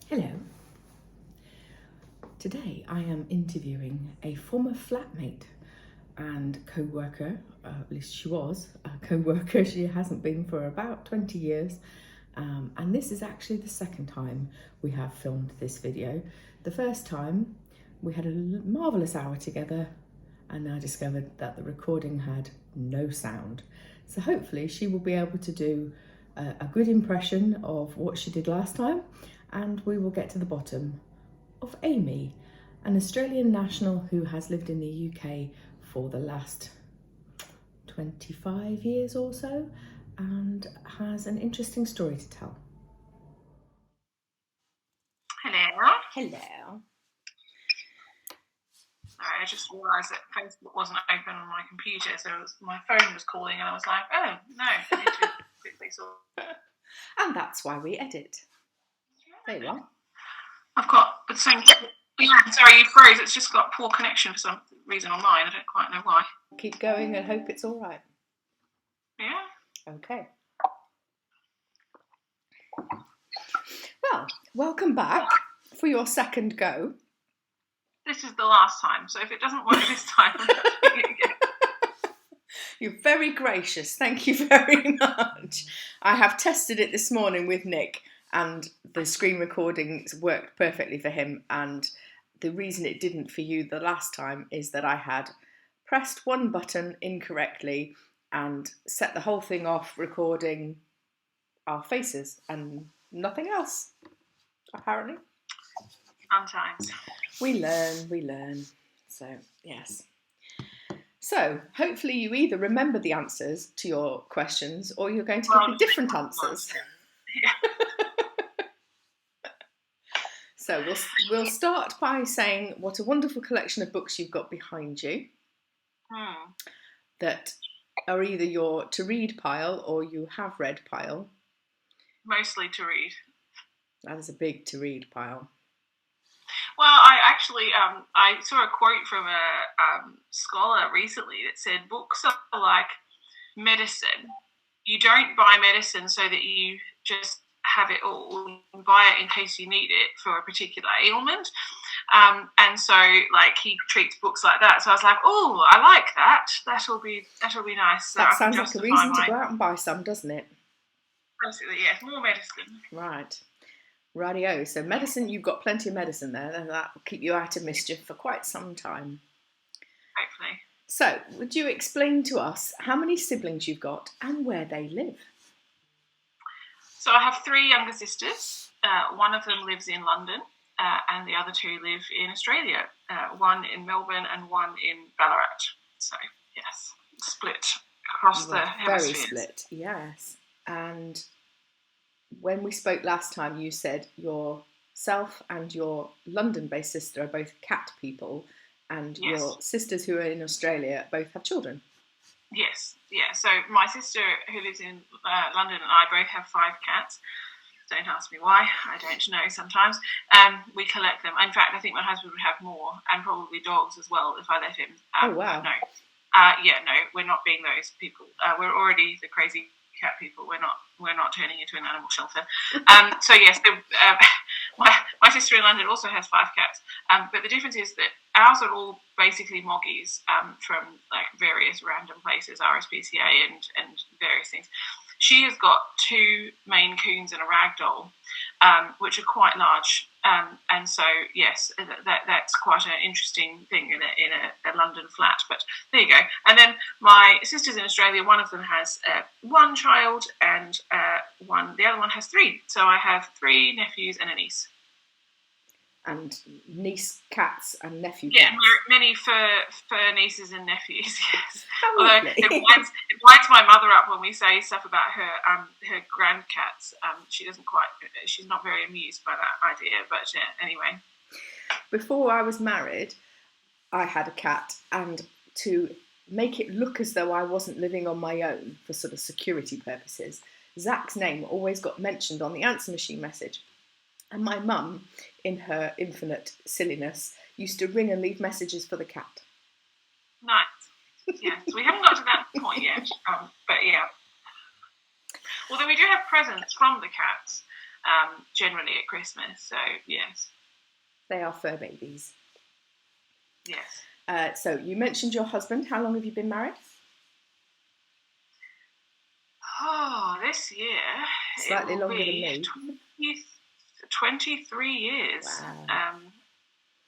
Hello. Today I am interviewing a former flatmate and co-worker, at least she was a co-worker, she hasn't been for about 20 years. And this is actually the second time we have filmed this video. The first time we had a marvellous hour together and I discovered that the recording had no sound. So hopefully she will be able to do a good impression of what she did last time, and we will get to the bottom of Amy, an Australian national who has lived in the UK for the last 25 years or so and has an interesting story to tell. Hello. Hello. Sorry, I just realised that Facebook wasn't open on my computer, so my phone was calling, and I was like, "Oh no, I need to quickly sort." And that's why we edit. There you are. I've got the same. Yeah, sorry, you froze. It's just got poor connection for some reason on mine. I don't quite know why. Keep going and hope it's all right. Yeah. Okay. Well, welcome back for your second go. This is the last time, so if it doesn't work this time, I'm not doing it again. You're very gracious. Thank you very much. I have tested it this morning with Nick, and the screen recordings worked perfectly for him. And the reason it didn't for you the last time is that I had pressed one button incorrectly and set the whole thing off recording our faces and nothing else, apparently. Sometimes. We learn. So, yes. So, hopefully you either remember the answers to your questions or you're going to give me different answers. Yeah. So, we'll start by saying what a wonderful collection of books you've got behind you that are either your to-read pile or you have read pile. Mostly to read. That is a big to-read pile. Well, I actually I saw a quote from a scholar recently that said books are like medicine. You don't buy medicine so that you just have it all. You buy it in case you need it for a particular ailment. And so, like, he treats books like that. So I was like, oh, I like that. That'll be nice. So that sounds like a reason to go out and buy some, doesn't it? Basically, yes, more medicine. Right. Radio. So medicine, you've got plenty of medicine there, and that will keep you out of mischief for quite some time. Hopefully. So, would you explain to us how many siblings you've got and where they live? So I have three younger sisters. One of them lives in London, and the other two live in Australia. One in Melbourne and one in Ballarat. So, yes, split across the hemispheres. Very split, yes. And when we spoke last time, you said yourself and your London-based sister are both cat people, and yes. Your sisters who are in Australia both have children. Yes, yeah. So my sister who lives in London and I both have 5 cats. Don't ask me why. I don't know sometimes. We collect them. In fact, I think my husband would have more, and probably dogs as well if I let him. Oh, wow. No. No, we're not being those people. We're already the crazy cat people. We're not turning into an animal shelter. So yes, my sister in London also has 5 cats. But the difference is that ours are all basically moggies from like various random places, RSPCA and various things. She has got 2 Maine Coons and a ragdoll, which are quite large. And so, yes, that's quite an interesting thing in a London flat. But there you go. And then my sisters in Australia, one of them has 1 child and the other one has 3. So I have 3 nephews and a niece. And niece cats and nephew cats. Yeah, many fur nieces and nephews, yes. How Although it winds my mother up when we say stuff about her grandcats. She's not very amused by that idea, but anyway. Before I was married, I had a cat, and to make it look as though I wasn't living on my own for sort of security purposes, Zach's name always got mentioned on the answer machine message. And my mum, in her infinite silliness, used to ring and leave messages for the cat. Nice. Yes, we haven't got to that point yet, but yeah. Although we do have presents from the cats. generally at Christmas. So yes. They are fur babies. Yes. So you mentioned your husband. How long have you been married? Oh, this year Slightly longer than me. 23 years. Wow.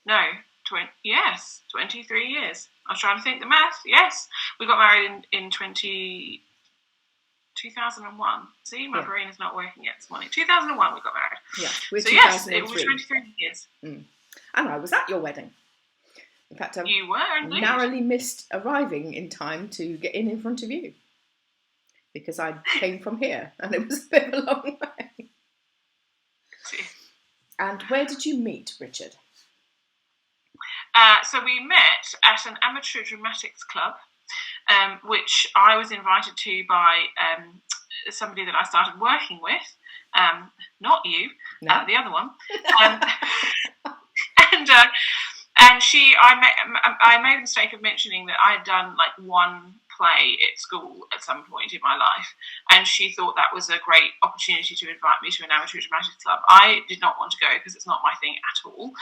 No, 23 years. I was trying to think the math. Yes, we got married in 2001. See, my brain is not working yet this morning. 2001 we got married. Yeah, so yes, it was 23 years. And I was at your wedding. In fact, you were indeed. Narrowly missed arriving in time to get in front of you because I came from here and it was a bit of a long way. And where did you meet Richard? So we met at an amateur dramatics club, which I was invited to by somebody that I started working with. Not you, no. The other one. And I made the mistake of mentioning that I had done like one play at school at some point in my life, and she thought that was a great opportunity to invite me to an amateur dramatics club. I did not want to go because it's not my thing at all,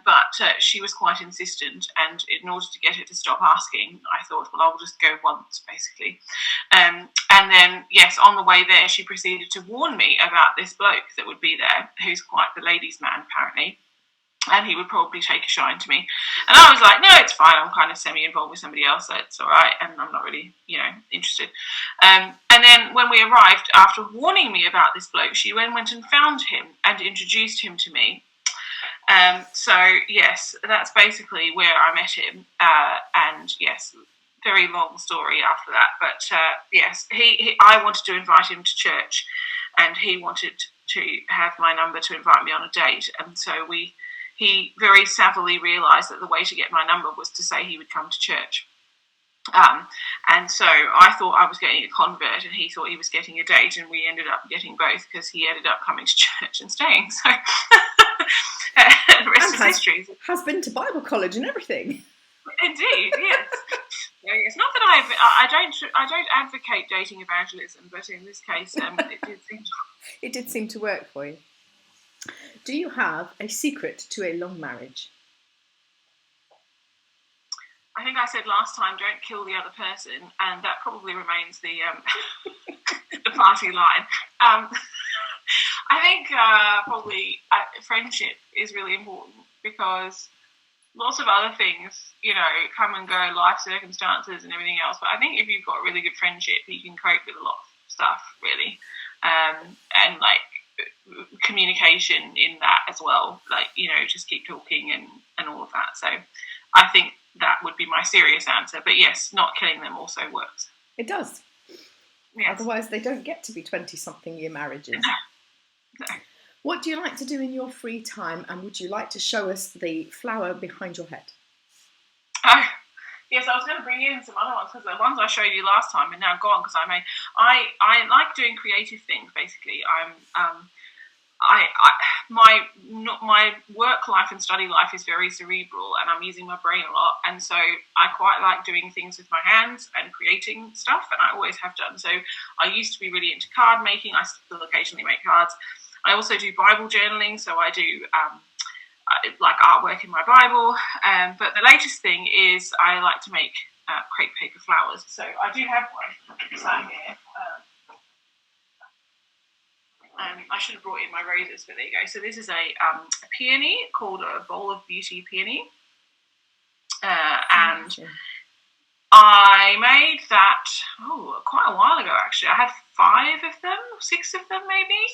but she was quite insistent, and in order to get her to stop asking, I thought, well, I'll just go once, basically. And then, yes, on the way there, she proceeded to warn me about this bloke that would be there, who's quite the ladies' man, apparently. And he would probably take a shine to me. And I was like, no, it's fine. I'm kind of semi-involved with somebody else, so it's all right. And I'm not really, interested. And then when we arrived, after warning me about this bloke, she went and found him and introduced him to me. So, yes, that's basically where I met him. And, yes, very long story after that. But, yes, I wanted to invite him to church, and he wanted to have my number to invite me on a date. And so he very savvily realised that the way to get my number was to say he would come to church. And so I thought I was getting a convert and he thought he was getting a date, and we ended up getting both because he ended up coming to church and staying. So the rest is history. Has been to Bible college and everything. Indeed, yes. It's not that I don't advocate dating evangelism, but in this case, it did seem to work for you. Do you have a secret to a long marriage? I think I said last time, don't kill the other person, and that probably remains the the party line. I think probably friendship is really important, because lots of other things, come and go, life circumstances and everything else. But I think if you've got really good friendship, you can cope with a lot of stuff, really, and like communication in that as well, like just keep talking and all of that. So I think that would be my serious answer. But yes, not killing them also works. It does. Yes. Otherwise they don't get to be 20-something year marriages. No. What do you like to do in your free time, and would you like to show us the flower behind your head? Oh, yes, I was going to bring in some other ones, because the ones I showed you last time are now gone, because I like doing creative things, basically. My work life and study life is very cerebral, and I'm using my brain a lot, and so I quite like doing things with my hands and creating stuff, and I always have done. So I used to be really into card making. I still occasionally make cards. I also do Bible journaling, so I do like artwork in my Bible. But the latest thing is I like to make crepe paper flowers. So I do have one sat here. I should have brought in my roses, but there you go. So this is a peony called a Bowl of Beauty peony. And I made that quite a while ago, actually. I had 6 of them maybe.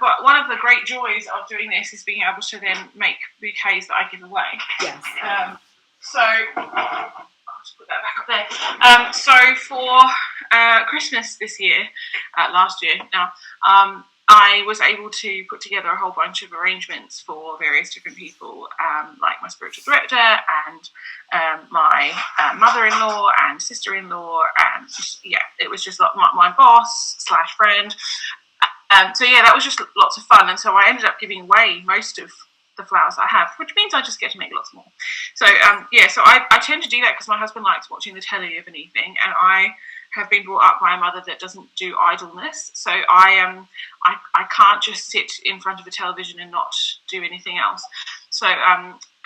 But one of the great joys of doing this is being able to then make bouquets that I give away. Yes. So I'll just put that back up there. So for Christmas this year, last year now, I was able to put together a whole bunch of arrangements for various different people, like my spiritual director and my mother-in-law and sister-in-law, and it was just like my boss / friend. So that was just lots of fun, and so I ended up giving away most of the flowers I have, which means I just get to make lots more. So so I tend to do that because my husband likes watching the telly of an evening, and I have been brought up by a mother that doesn't do idleness. So I can't just sit in front of a television and not do anything else. So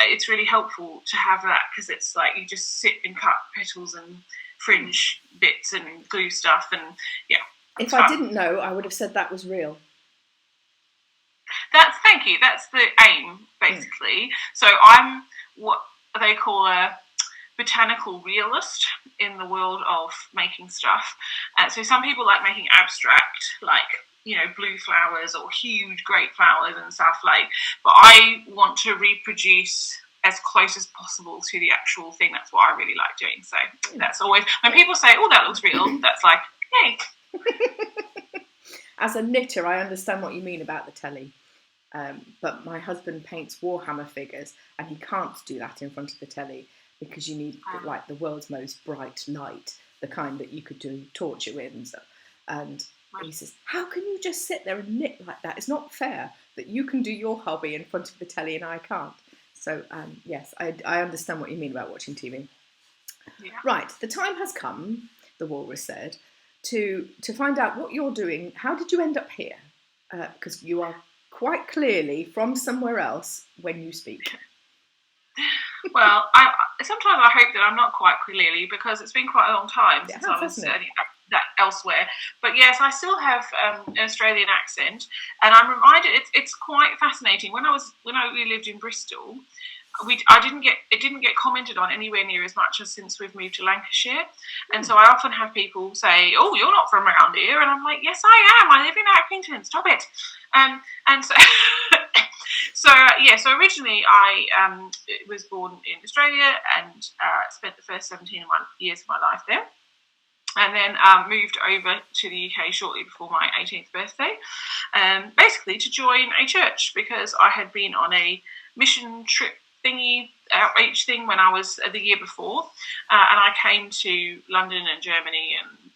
it's really helpful to have that, because it's like you just sit and cut petals and fringe bits and glue stuff, and yeah. If I didn't know, I would have said that was real. Thank you. That's the aim, basically. So I'm what they call a botanical realist in the world of making stuff. So some people like making abstract, like, you know, blue flowers or huge great flowers and stuff like. But I want to reproduce as close as possible to the actual thing. That's what I really like doing. So that's always, when people say, "Oh, that looks real," that's like, yay. As a knitter, I understand what you mean about the telly. But my husband paints Warhammer figures, and he can't do that in front of the telly because you need like the world's most bright light, the kind that you could do torture with and stuff. And he says, "How can you just sit there and knit like that? It's not fair that you can do your hobby in front of the telly and I can't." So yes, I understand what you mean about watching TV. Yeah. Right, the time has come, the walrus said, to find out what you're doing. How did you end up here? Because you are quite clearly from somewhere else when you speak. Well, sometimes I hope that I'm not quite clearly, because it's been quite a long time since I was studying that elsewhere. But yes, I still have an Australian accent, and I'm reminded it's quite fascinating. When we lived in Bristol, it didn't get commented on anywhere near as much as since we've moved to Lancashire. And so I often have people say, "Oh, you're not from around here," and I'm like, "Yes, I am. I live in Accrington. Stop it." And so, so originally I was born in Australia and spent the first 17 years of my life there. And then moved over to the UK shortly before my 18th birthday, basically to join a church, because I had been on a mission trip outreach thing when I was the year before, and I came to London and Germany and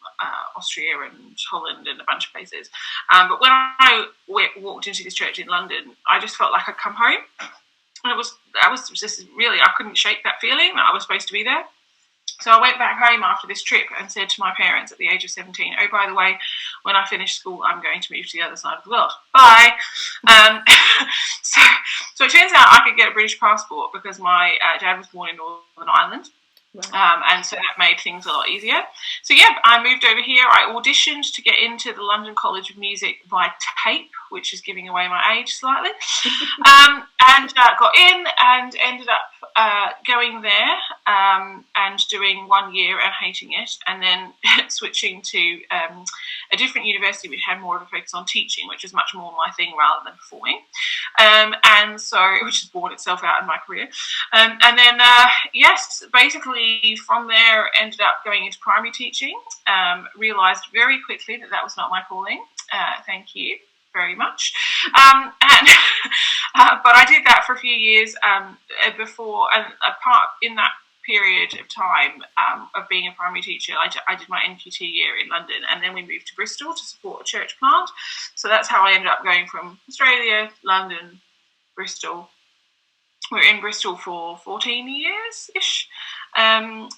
Austria and Holland and a bunch of places. But when I walked into this church in London, I just felt like I'd come home, and that was just really, I couldn't shake that feeling that I was supposed to be there. So I went back home after this trip and said to my parents at the age of 17, "Oh, by the way, when I finish school, I'm going to move to the other side of the world. Bye." So it turns out I could get a British passport because my dad was born in Northern Ireland. Wow. And so that made things a lot easier. So yeah, I moved over here. I auditioned to get into the London College of Music by tape, which is giving away my age slightly, and got in and ended up going there and doing 1 year and hating it, and then switching to a different university which had more of a focus on teaching, which is much more my thing rather than performing, and so which has borne itself out in my career. And then yes, basically from there ended up going into primary teaching. Realised very quickly that was not my calling. Thank you very much. But I did that for a few years before, and apart in that period of time of being a primary teacher, I did my NQT year in London, and then we moved to Bristol to support a church plant. So that's how I ended up going from Australia, London, Bristol. We were in Bristol for 14 years-ish. And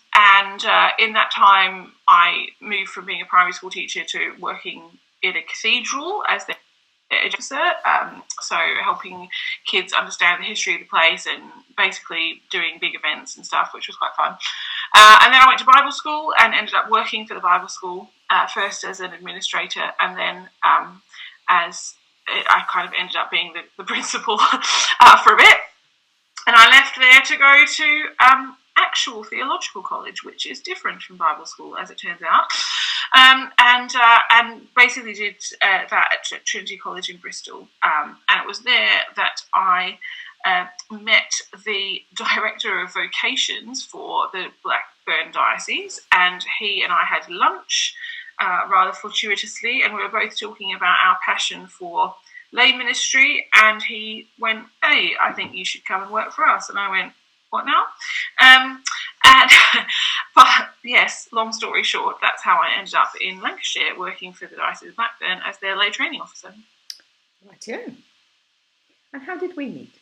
in that time, I moved from being a primary school teacher to working in a cathedral as the officer, so helping kids understand the history of the place and basically doing big events and stuff, which was quite fun. And then I went to Bible school and ended up working for the Bible school, first as an administrator, and then as I kind of ended up being the principal for a bit. And I left there to go to actual theological college, which is different from Bible school, as it turns out. And basically did that at Trinity College in Bristol. And it was there that I met the director of vocations for the Blackburn Diocese, and he and I had lunch rather fortuitously, and we were both talking about our passion for lay ministry, and he went, "Hey, I think you should come and work for us." And I went, "What now?" But yes, long story short, that's how I ended up in Lancashire working for the Diocese of Blackburn as their lay training officer. Right, yeah. And how did we meet?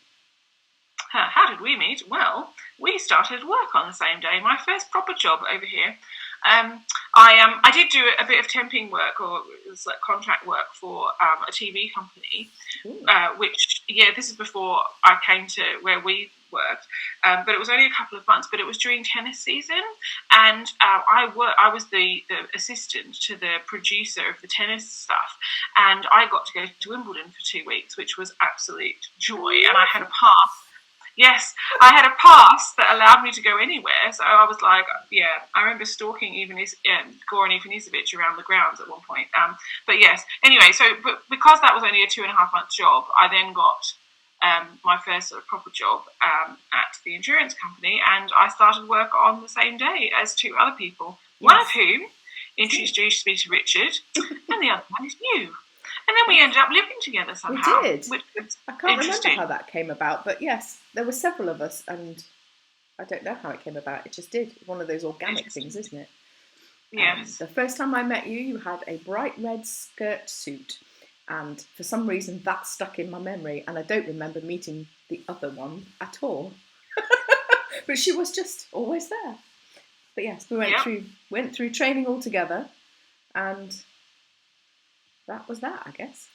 How did we meet? Well, we started work on the same day. My first proper job over here. I did do a bit of temping work, or it was like contract work for a TV company, which, this is before I came to where we worked, but it was only a couple of months, but it was during tennis season, and I was the assistant to the producer of the tennis stuff, and I got to go to Wimbledon for 2 weeks, which was absolute joy, and I had a pass. Yes, I had a pass that allowed me to go anywhere. So I was like, I remember stalking Goran Ivanisevic around the grounds at one point. But yes, anyway, but because that was only a 2.5-month job, I then got my first sort of proper job at the insurance company, and I started work on the same day as 2 other people, one of whom introduced me to Richard, and the other one is you. And then we ended up living together somehow. We did. I can't remember how that came about, but yes, there were several of us, and I don't know how it came about. It just did. One of those organic things, isn't it? Yes. The first time I met you, you had a bright red skirt suit, and for some reason that stuck in my memory, and I don't remember meeting the other one at all. But she was just always there. But yes, we went through training all together, and that was that, I guess.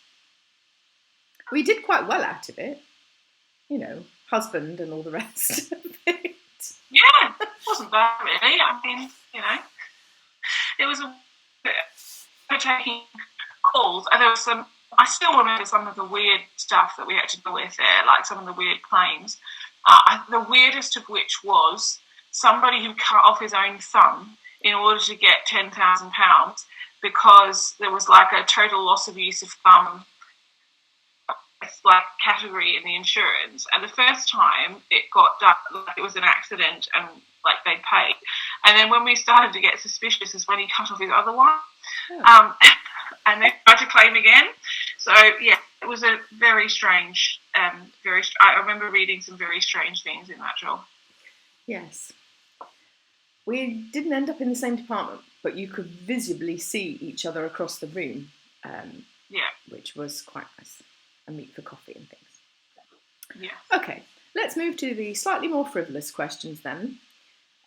We did quite well out of it. Husband and all the rest of it. Yeah, it wasn't bad, really. I mean, it was taking calls, and there was some. I still remember some of the weird stuff that we had to deal with there, like some of the weird claims. The weirdest of which was somebody who cut off his own thumb in order to get £10,000 because there was like a total loss of use of thumb like category in the insurance, and the first time it got done, like it was an accident and like they paid, and then when we started to get suspicious is when he cut off his other one. And they tried to claim again. So yeah, it was a very strange, I remember reading some very strange things in that job. Yes, we didn't end up in the same department, but you could visibly see each other across the room, which was quite nice, and meet for coffee and things. Yeah. Okay, let's move to the slightly more frivolous questions then.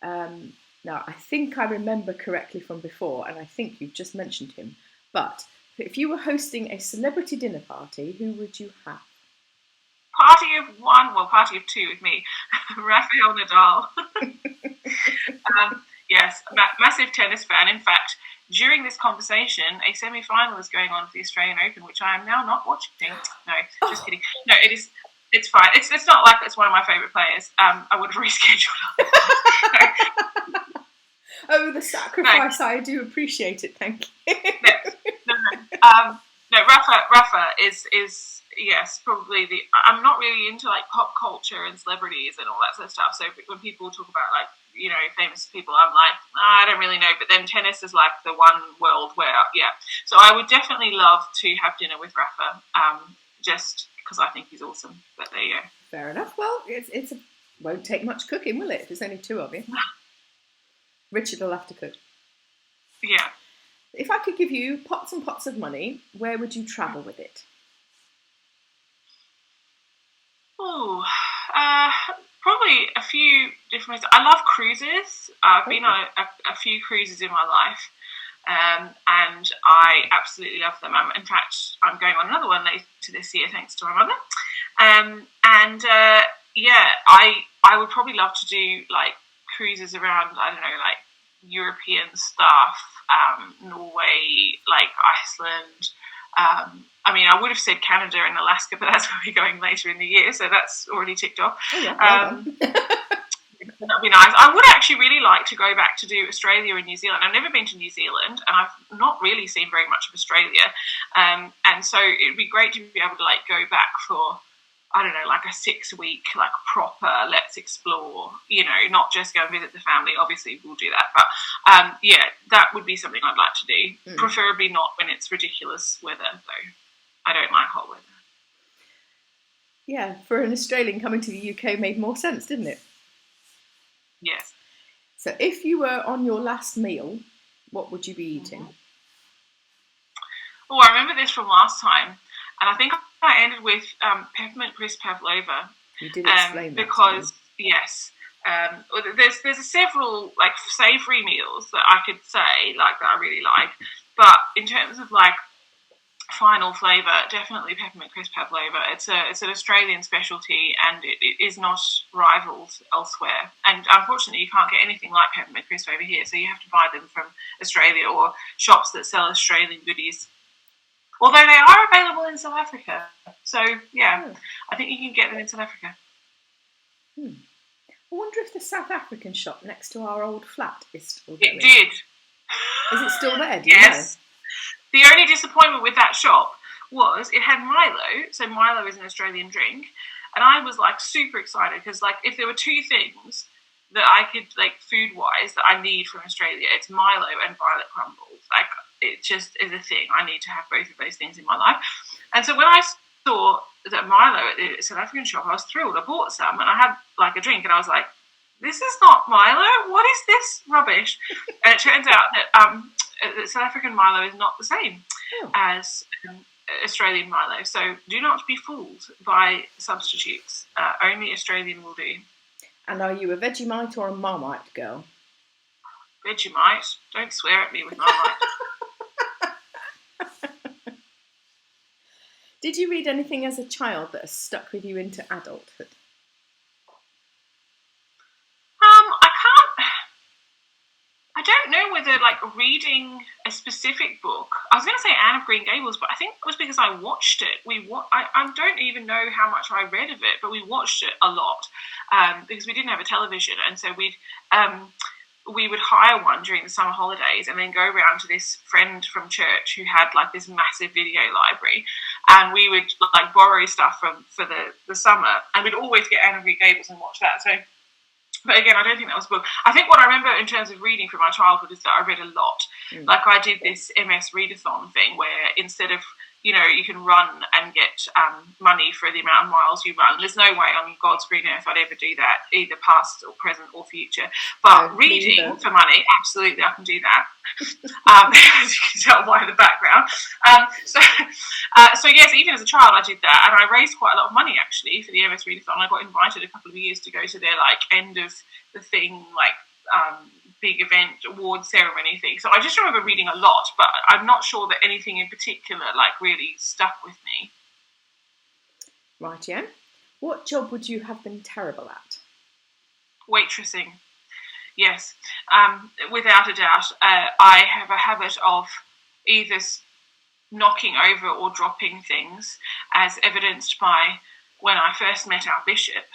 Now, I think I remember correctly from before, and I think you've just mentioned him, but if you were hosting a celebrity dinner party, who would you have? Party of one, well, party of two with me, Rafael Nadal. Yes, massive tennis fan. In fact, during this conversation, a semi-final is going on for the Australian Open, which I am now not watching. No, just kidding. No, it's fine. It's not like it's one of my favourite players. I would have rescheduled. Oh, the sacrifice! No. I do appreciate it. Thank you. No. Rafa is yes, probably I'm not really into like pop culture and celebrities and all that sort of stuff. So when people talk about like famous people, I'm like, I don't really know. But then tennis is like the one world where So I would definitely love to have dinner with Rafa, just because I think he's awesome. But there you go. Fair enough. Well, it won't take much cooking, will it? There's only 2 of you. Richard will have to cook. Yeah. If I could give you pots and pots of money, where would you travel with it? Oh, probably a few different ways. I love cruises. I've been on a few cruises in my life, and I absolutely love them. In fact, I'm going on another one later this year, thanks to my mother. I would probably love to do like cruises around, I don't know, like European stuff, Norway, like Iceland. I would have said Canada and Alaska, but that's where we're going later in the year, so that's already ticked off. Oh, yeah, that'd be nice. I would actually really like to go back to do Australia and New Zealand. I've never been to New Zealand, and I've not really seen very much of Australia. And so it'd be great to be able to like go back for, I don't know, like a 6-week, like proper, let's explore, not just go and visit the family. Obviously, we'll do that. But, that would be something I'd like to do. Preferably not when it's ridiculous weather, though. I don't like hot weather. Yeah, for an Australian coming to the UK made more sense, didn't it? Yes. So if you were on your last meal, what would you be eating? Oh, I remember this from last time. And I think I ended with peppermint crisp pavlova. You did explain that. Because, yes, There's several like savoury meals that I could say like that I really like, but in terms of like final flavour, definitely peppermint crisp pavlova. It's an Australian specialty, and it is not rivaled elsewhere. And unfortunately, you can't get anything like peppermint crisp over here, so you have to buy them from Australia or shops that sell Australian goodies. Although they are available in South Africa, so yeah, I think you can get them in South Africa. I wonder if the South African shop next to our old flat is still going. It did. Is it still there? Do yes. You know? The only disappointment with that shop was it had Milo. So Milo is an Australian drink, and I was like super excited because like if there were two things that I could like food wise that I need from Australia, it's Milo and violet crumbles. Like it just is a thing. I need to have both of those things in my life. And so when I saw that Milo at the South African shop, I was thrilled. I bought some and I had like a drink and I was like, this is not Milo. What is this rubbish? And it turns out that South African Milo is not the same as Australian Milo. So do not be fooled by substitutes. Only Australian will do. And are you a Vegemite or a Marmite girl? Vegemite. Don't swear at me with Marmite. Did you read anything as a child that has stuck with you into adulthood? I don't know whether like reading a specific book. I was going to say Anne of Green Gables, but I think it was because I watched it. I don't even know how much I read of it, but we watched it a lot because we didn't have a television, and so we would hire one during the summer holidays and then go around to this friend from church who had like this massive video library, and we would like borrow stuff for the summer, and we'd always get Anne of Green Gables and watch that. So, but again, I don't think that was a book. I think what I remember in terms of reading from my childhood is that I read a lot. Like I did this MS Readathon thing where instead of, you know, you can run and get money for the amount of miles you run. There's no way on God's green earth I'd ever do that, either past or present or future. But reading for money, absolutely, I can do that. As you can tell by the background. So yes, even as a child, I did that, and I raised quite a lot of money actually for the MS Readathon. I got invited a couple of years to go to their like end of the thing, like big event award ceremony thing. So I just remember reading a lot, but I'm not sure that anything in particular like really stuck with me. Right, yeah. What job would you have been terrible at? Waitressing. Yes, without a doubt. I have a habit of either knocking over or dropping things, as evidenced by when I first met our bishop.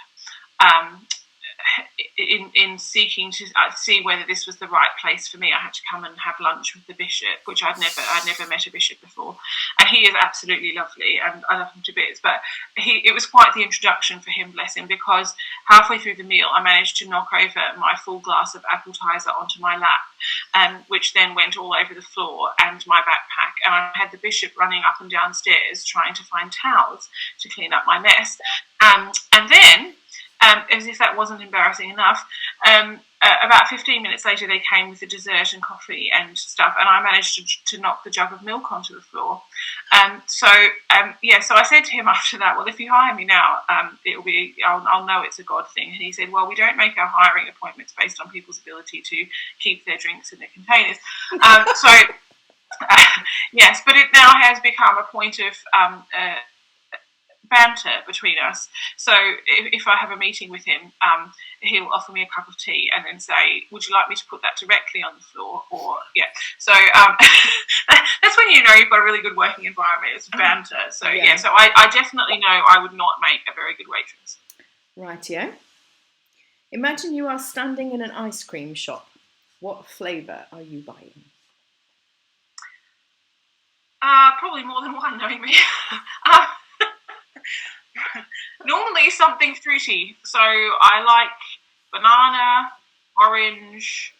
In seeking to see whether this was the right place for me, I had to come and have lunch with the bishop, which I'd never met a bishop before, and he is absolutely lovely, and I love him to bits. But it was quite the introduction for him, bless him, because halfway through the meal, I managed to knock over my full glass of appetizer onto my lap, which then went all over the floor and my backpack, and I had the bishop running up and down stairs trying to find towels to clean up my mess, and then. As if that wasn't embarrassing enough, about 15 minutes later they came with the dessert and coffee and stuff, and I managed to knock the jug of milk onto the floor. So I said to him after that, well, if you hire me now, I'll know it's a God thing. And he said, well, we don't make our hiring appointments based on people's ability to keep their drinks in their containers. Yes, but it now has become a point of banter between us. So if I have a meeting with him, he'll offer me a cup of tea and then say, would you like me to put that directly on the floor? Or so that's when you know you've got a really good working environment. It's banter. So so I definitely know I would not make a very good waitress. Right, yeah. Imagine you are standing in an ice cream shop. What flavour are you buying? Probably more than one, knowing me. Normally something fruity, so I like banana, orange,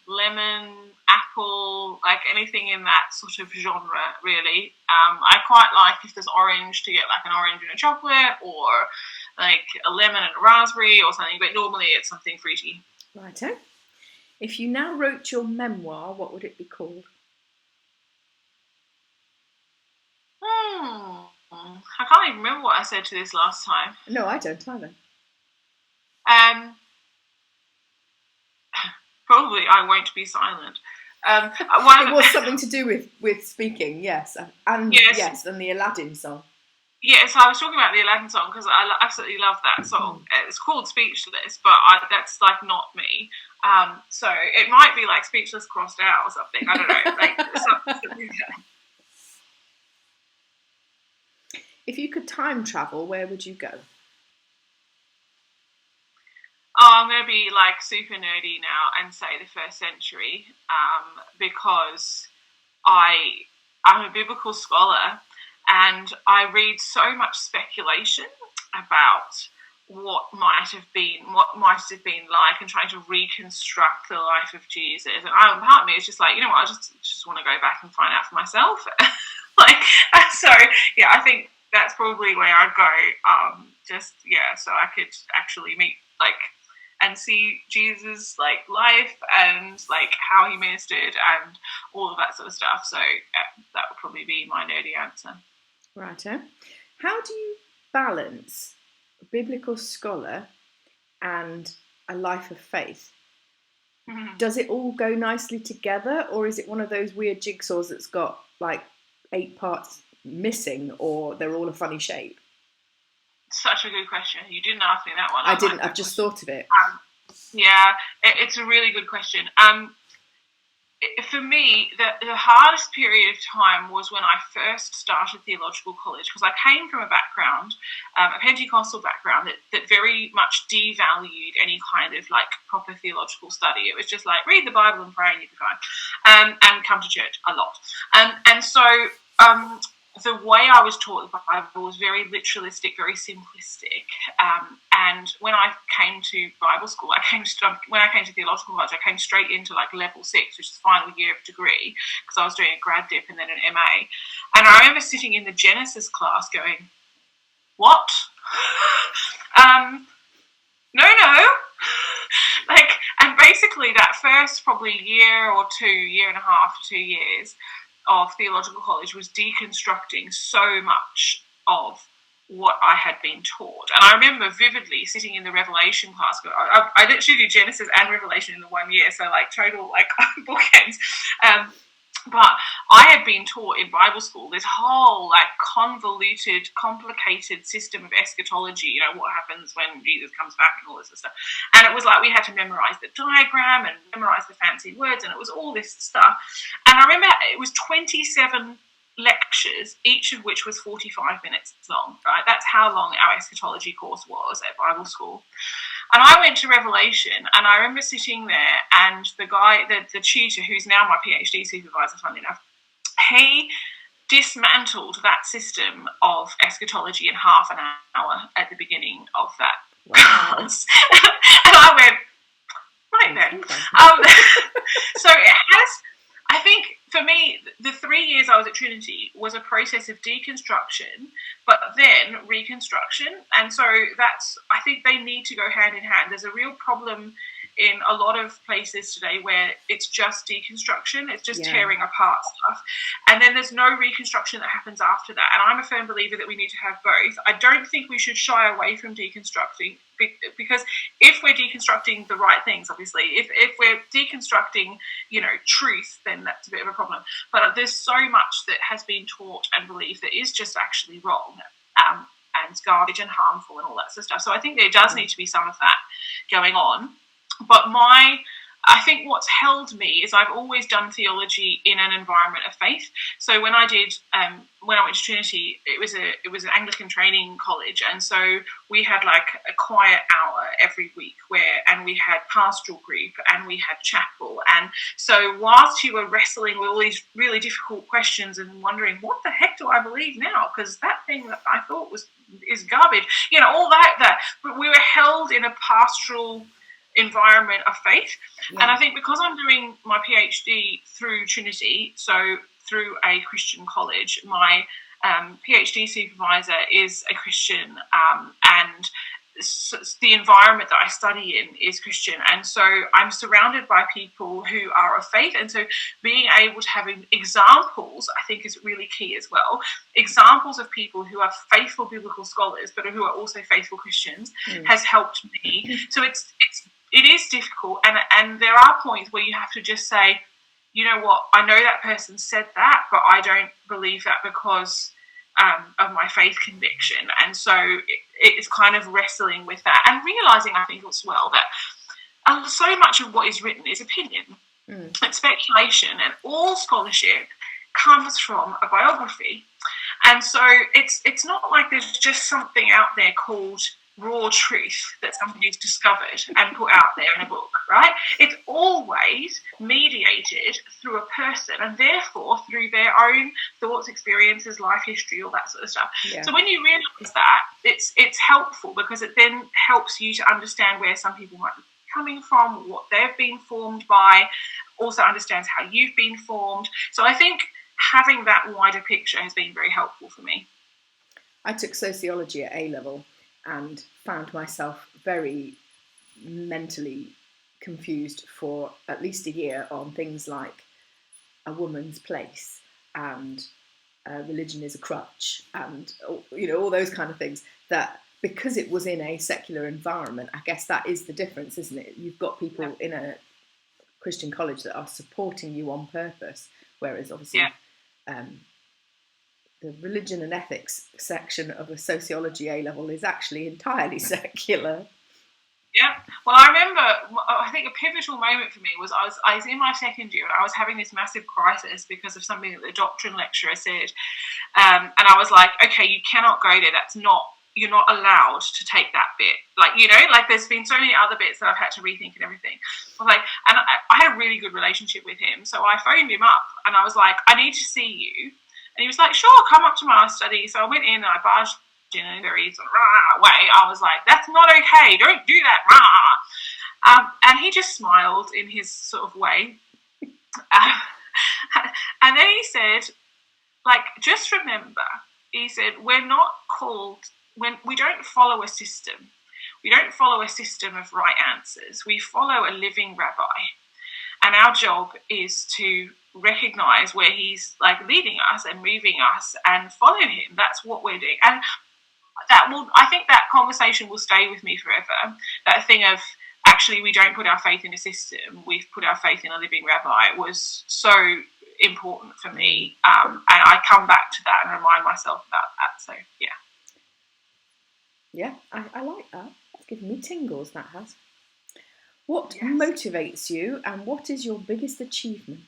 lemon, apple, like anything in that sort of genre really. I quite like if there's orange to get like an orange and a chocolate, or like a lemon and a raspberry or something, but normally it's something fruity. Righto. If you now wrote your memoir, what would it be called? I can't even remember what I said to this last time. No, I don't either. Probably I won't be silent. It was something to do with speaking, yes, and yes, and the Aladdin song. Yeah, so I was talking about the Aladdin song because I absolutely love that song. It's called Speechless, but that's like not me. So it might be like Speechless crossed out or something. I don't know. Like something. If you could time travel, where would you go? Oh, I'm going to be like super nerdy now and say the first century because I'm a biblical scholar and I read so much speculation about what might have been like, and trying to reconstruct the life of Jesus. And part of me is just like, you know what, I just want to go back and find out for myself. So yeah, I think that's probably where I'd go. So I could actually meet and see Jesus' life and how he ministered and all of that sort of stuff. So that would probably be my nerdy answer. Righto. How do you balance a biblical scholar and a life of faith? Mm-hmm. Does it all go nicely together, or is it one of those weird jigsaws that's got 8 parts missing, or they're all a funny shape? Such a good question. You didn't ask me that one. I didn't. I've just thought of it. It's a really good question. For me, the hardest period of time was when I first started theological college, because I came from a background, a Pentecostal background, that very much devalued any kind of proper theological study. It was just read the Bible and pray and you'll be fine, and come to church a lot. And so the way I was taught the Bible was very literalistic, very simplistic. And when I came to Bible school, when I came to theological college, I came straight into level 6, which is the final year of degree, because I was doing a grad dip and then an MA. And I remember sitting in the Genesis class going, "What? No." And basically that first probably year or 2, year and a half, 2 years of theological college was deconstructing so much of what I had been taught. And I remember vividly sitting in the Revelation class. I literally do Genesis and Revelation in the 1 year, so total bookends. But I had been taught in Bible school this whole convoluted, complicated system of eschatology, what happens when Jesus comes back and all this stuff. And it was we had to memorize the diagram and memorize the fancy words, and it was all this stuff. And I remember it was 27 lectures, each of which was 45 minutes long, right? That's how long our eschatology course was at Bible school. And I went to Revelation, and I remember sitting there, and the guy, the tutor, who's now my PhD supervisor, funnily enough, he dismantled that system of eschatology in half an hour at the beginning of that class. And I went, right then. So it has, I think, for me, the 3 years I was at Trinity was a process of deconstruction, but then reconstruction. And so I think they need to go hand in hand. There's a real problem in a lot of places today where it's just deconstruction, it's just tearing apart stuff, and then there's no reconstruction that happens after that. And I'm a firm believer that we need to have both. I don't think we should shy away from deconstructing, because if we're deconstructing the right things, obviously, if we're deconstructing truth, then that's a bit of a problem. But there's so much that has been taught and believed that is just actually wrong, and garbage and harmful and all that sort of stuff. So I think there does need to be some of that going on. But I think what's held me is I've always done theology in an environment of faith. So when I went to Trinity, it was an Anglican training college, and so we had a quiet hour every week and we had pastoral group and we had chapel. And so whilst you were wrestling with all these really difficult questions and wondering, what the heck do I believe now? Because that thing that I thought is garbage, all that, but we were held in a pastoral environment of faith. And I think because I'm doing my PhD through Trinity, so through a Christian college, my PhD supervisor is a Christian, and the environment that I study in is Christian, and so I'm surrounded by people who are of faith, and so being able to have examples, I think, is really key as well. Examples of people who are faithful biblical scholars, but who are also faithful Christians, has helped me. So it is difficult, and there are points where you have to just say, you know what, I know that person said that, but I don't believe that because of my faith conviction. And so it's kind of wrestling with that and realising, I think, as well, that so much of what is written is opinion. It's speculation, and all scholarship comes from a biography. And so it's not like there's just something out there called raw truth that somebody's discovered and put out there in a book, right? It's always mediated through a person, and therefore through their own thoughts, experiences, life history, all that sort of stuff. Yeah. So when you realise that, it's helpful, because it then helps you to understand where some people might be coming from, what they've been formed by, also understands how you've been formed. So I think having that wider picture has been very helpful for me. I took sociology at A-level and found myself very mentally confused for at least a year on things like a woman's place and religion is a crutch, and all those kind of things, that because it was in a secular environment, I guess that is the difference, isn't it? You've got people in a Christian college that are supporting you on purpose, whereas obviously the religion and ethics section of a sociology A-level is actually entirely secular. Yeah. Well, I remember, I think a pivotal moment for me was I was in my second year, and I was having this massive crisis because of something that the doctrine lecturer said. And I was like, okay, you cannot go there. You're not allowed to take that bit. There's been so many other bits that I've had to rethink and everything. I had a really good relationship with him. So I phoned him up and I was like, I need to see you. And he was like, sure, come up to my study. So I went in and I barged in a very sort of way. I was like, that's not okay. Don't do that. And he just smiled in his sort of way. And then he said, just remember, he said, we're not called, when we don't follow a system. We don't follow a system of right answers. We follow a living rabbi. And our job is to recognize where he's leading us and moving us and follow him. That's what we're doing. And I think that conversation will stay with me forever. That thing of, actually, we don't put our faith in a system. We've put our faith in a living rabbi was so important for me. And I come back to that and remind myself about that. So, yeah. Yeah, I like that. That's given me tingles, that has. What motivates you, and what is your biggest achievement?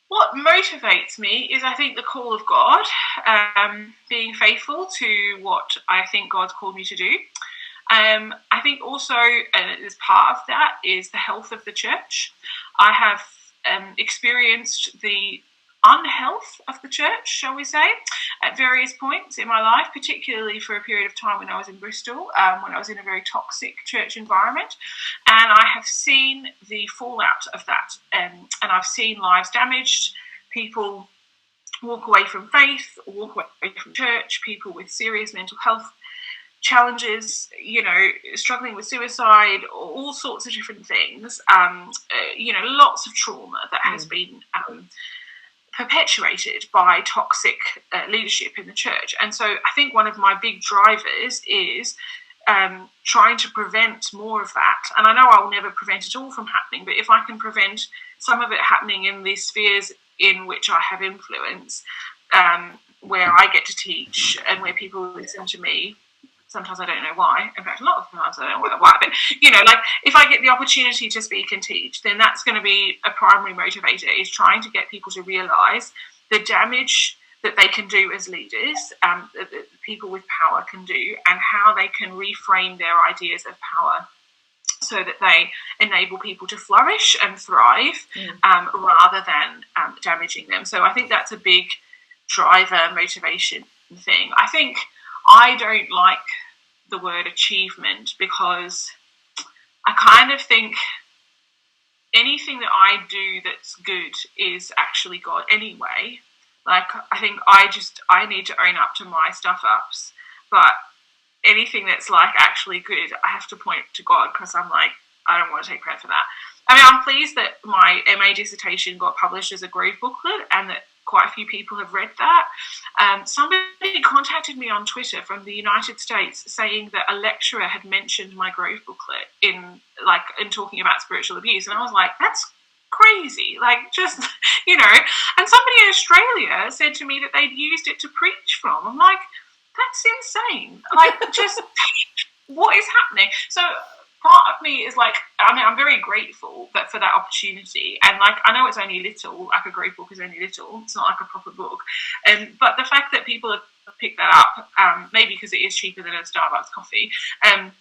What motivates me is, I think, the call of God, being faithful to what I think God's called me to do. I think also, as part of that, is the health of the church. I have experienced the unhealth of the church, shall we say, at various points in my life, particularly for a period of time when I was in Bristol, when I was in a very toxic church environment. And I have seen the fallout of that. And I've seen lives damaged, people walk away from faith, walk away from church, people with serious mental health challenges, struggling with suicide, all sorts of different things, lots of trauma that has been perpetuated by toxic leadership in the church. And so I think one of my big drivers is trying to prevent more of that. And I know I will never prevent it all from happening, but if I can prevent some of it happening in the spheres in which I have influence, where I get to teach and where people listen to me, sometimes I don't know why. In fact, a lot of times I don't know why. But, if I get the opportunity to speak and teach, then that's going to be a primary motivator, is trying to get people to realise the damage that they can do as leaders, that people with power can do, and how they can reframe their ideas of power so that they enable people to flourish and thrive rather than damaging them. So I think that's a big driver motivation thing. I think I don't like the word achievement, because I kind of think anything that I do that's good is actually God anyway. I think I need to own up to my stuff ups, but anything that's like actually good, I have to point to God, because I'm like, I don't want to take credit for that. I mean, I'm pleased that my MA dissertation got published as a Grieve booklet, and that quite a few people have read that. Somebody contacted me on Twitter from the United States saying that a lecturer had mentioned my Grieve booklet in talking about spiritual abuse, and I was like, that's crazy, like, just, you know. And somebody in Australia said to me that they'd used it to preach from. I'm like, that's insane. Like, just what is happening? So part of me is like, I mean, I'm very grateful for that opportunity, and like, I know it's only little, like a Grieve book is only little, it's not like a proper book, but the fact that people have picked that up, maybe because it is cheaper than a Starbucks coffee, and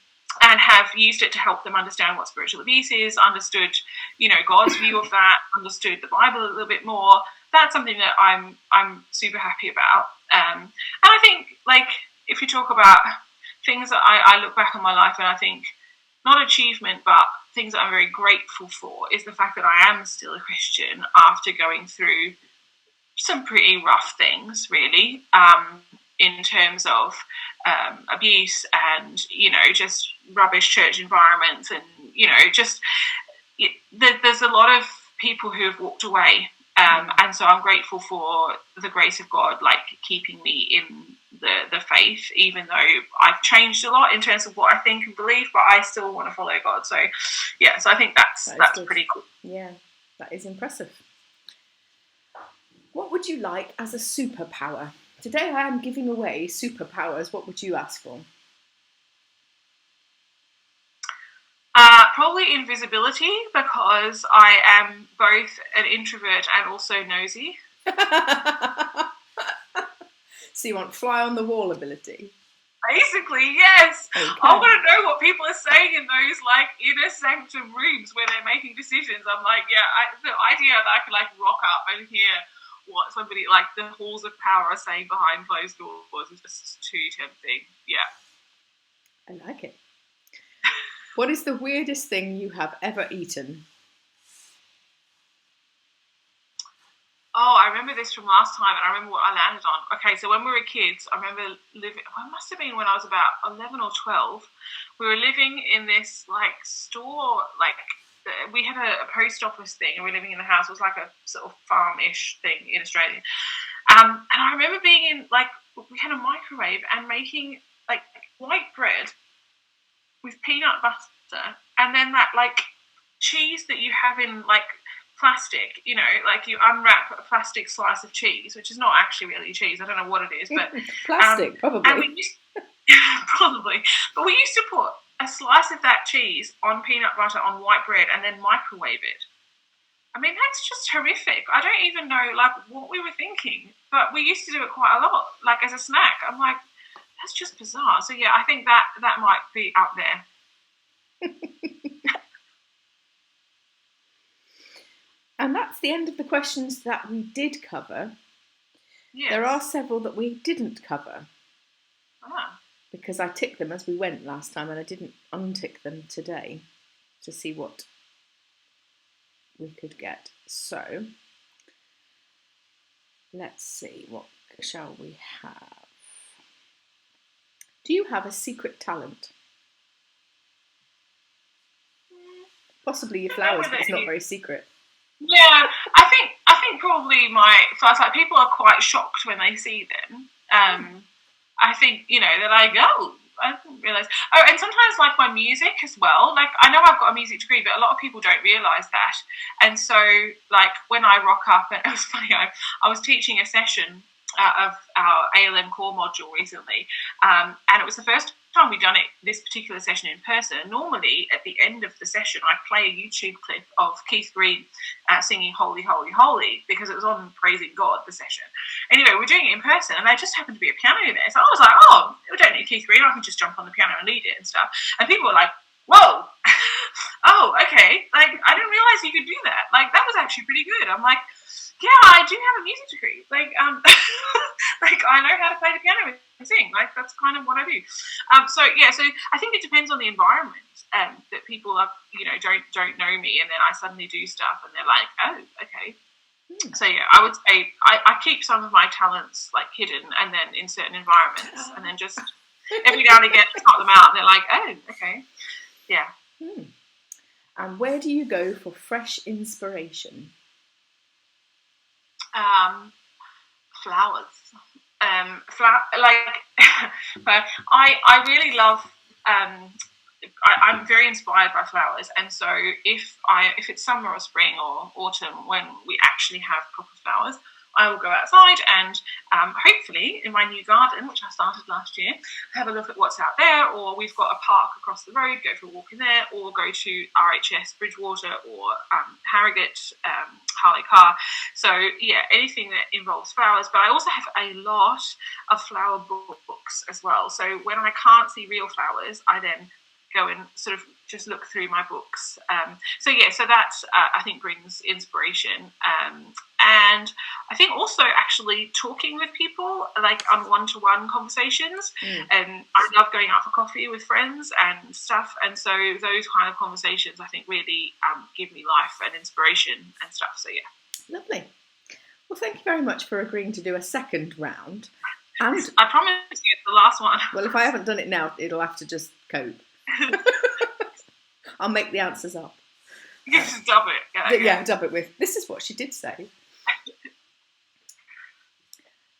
have used it to help them understand what spiritual abuse is, understood, you know, God's view of that, understood the Bible a little bit more. That's something that I'm super happy about. And I think, like, if you talk about things that I look back on my life and I think, not achievement, but things that I'm very grateful for, is the fact that I am still a Christian after going through some pretty rough things, really, in terms of abuse and, you know, just rubbish church environments, and, you know, just there's a lot of people who have walked away, and so I'm grateful for the grace of God, like, keeping me in the faith, even though I've changed a lot in terms of what I think and believe, but I still want to follow God. So yeah, so I think that's pretty cool. Yeah, that is impressive. What would you like as a superpower? Today I am giving away superpowers. What would you ask for? Probably invisibility, because I am both an introvert and also nosy. So you want fly on the wall ability? Basically, yes. Okay. I want to know what people are saying in those, like, inner sanctum rooms where they're making decisions. I'm like, yeah, the idea that I could, like, rock up and hear what somebody, like, the halls of power are saying behind closed doors is just too tempting. Yeah. I like it. What is the weirdest thing you have ever eaten? Oh, I remember this from last time, and I remember what I landed on. Okay, so when we were kids, I remember living, well, it must have been when I was about 11 or 12, we were living in this, like, store, like, we had a post office thing, and we were living in the house. It was like a sort of farm-ish thing in Australia. And I remember being in, like, we had a microwave and making, like, white bread with peanut butter, and then that, like, cheese that you have in, like, plastic, you know, like, you unwrap a plastic slice of cheese, which is not actually really cheese. I don't know what it is, but plastic, probably. And we used, probably, but we used to put a slice of that cheese on peanut butter on white bread and then microwave it. I mean, that's just horrific. I don't even know, like, what we were thinking, but we used to do it quite a lot, like, as a snack. I'm like, that's just bizarre. So yeah, I think that might be up there. And that's the end of the questions that we did cover. Yes. There are several that we didn't cover. Ah. Because I ticked them as we went last time, and I didn't untick them today to see what we could get. So, let's see, what shall we have? Do you have a secret talent? Possibly your flowers, but it's not very secret. Yeah, I think probably so it's like people are quite shocked when they see them. I think, you know, they're like, oh, I didn't realise. Oh, and sometimes, like, my music as well. Like, I know I've got a music degree, but a lot of people don't realise that. And so, like, when I rock up, and it was funny, I was teaching a session of our ALM core module recently, and it was the first time we'd done this particular session in person. Normally, at the end of the session, I play a YouTube clip of Keith Green singing Holy, Holy, Holy, because it was on Praising God, the session. Anyway, we're doing it in person, and there just happened to be a piano there. So I was like, oh, we don't need Keith Green, I can just jump on the piano and lead it and stuff. And people were like, whoa, oh, okay, like, I didn't realise you could do that. Like, that was actually pretty good. I'm like, yeah, I do have a music degree. Like, like, I know how to play the piano and sing. Like, that's kind of what I do. So I think it depends on the environment that people are, you know, don't know me, and then I suddenly do stuff, and they're like, oh, okay. So yeah, I would say I keep some of my talents, like, hidden, and then in certain environments, and then just every now and again I cut them out, and they're like, oh, okay, yeah. And where do you go for fresh inspiration? Flowers. I really love. I'm very inspired by flowers, and so if it's summer or spring or autumn when we actually have proper flowers, I will go outside and hopefully in my new garden, which I started last year, have a look at what's out there, or we've got a park across the road, go for a walk in there, or go to RHS Bridgewater or Harrogate, Harley Carr. So yeah, anything that involves flowers. But I also have a lot of flower books as well. So when I can't see real flowers, I then go and sort of just look through my books. So that I think brings inspiration. And I think also actually talking with people, like on one-to-one conversations. And I love going out for coffee with friends and stuff. And so those kind of conversations, I think, really give me life and inspiration and stuff. So yeah. Lovely. Well, thank you very much for agreeing to do a second round. And I promise you it's the last one. Well, if I haven't done it now, it'll have to just cope. I'll make the answers up. You just dub it. Yeah, dub it with, this is what she did say.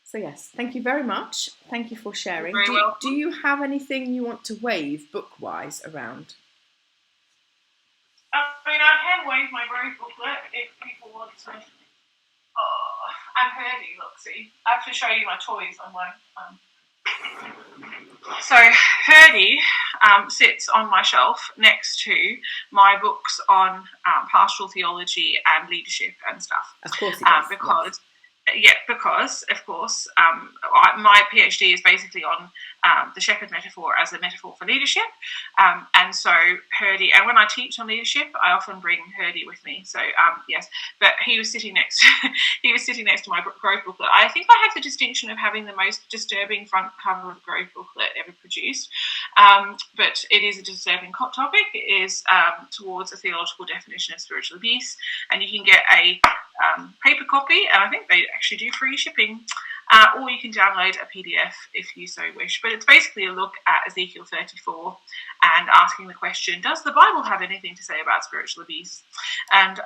So yes, thank you very much. Thank you for sharing. Do you have anything you want to wave book-wise around? I mean, I can wave my brave booklet if people want to. Oh, I'm Herdy, look, see. I have to show you my toys on my... So Herdy sits on my shelf next to my books on pastoral theology and leadership and stuff. Of course he does. Because of course my PhD is basically on the shepherd metaphor as a metaphor for leadership, and so Herdy, and when I teach on leadership, I often bring Herdy with me. So yes, but he was sitting next to my growth booklet. I think I have the distinction of having the most disturbing front cover of growth booklet ever produced, but it is a disturbing topic. It is towards a theological definition of spiritual abuse, and you can get a paper copy, and I think they actually do free shipping, or you can download a PDF if you so wish. But it's basically a look at Ezekiel 34 and asking the question, does the Bible have anything to say about spiritual abuse? And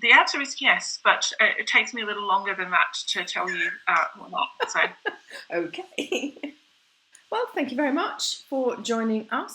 the answer is yes, but it takes me a little longer than that to tell you or not. So. Okay. Well, thank you very much for joining us.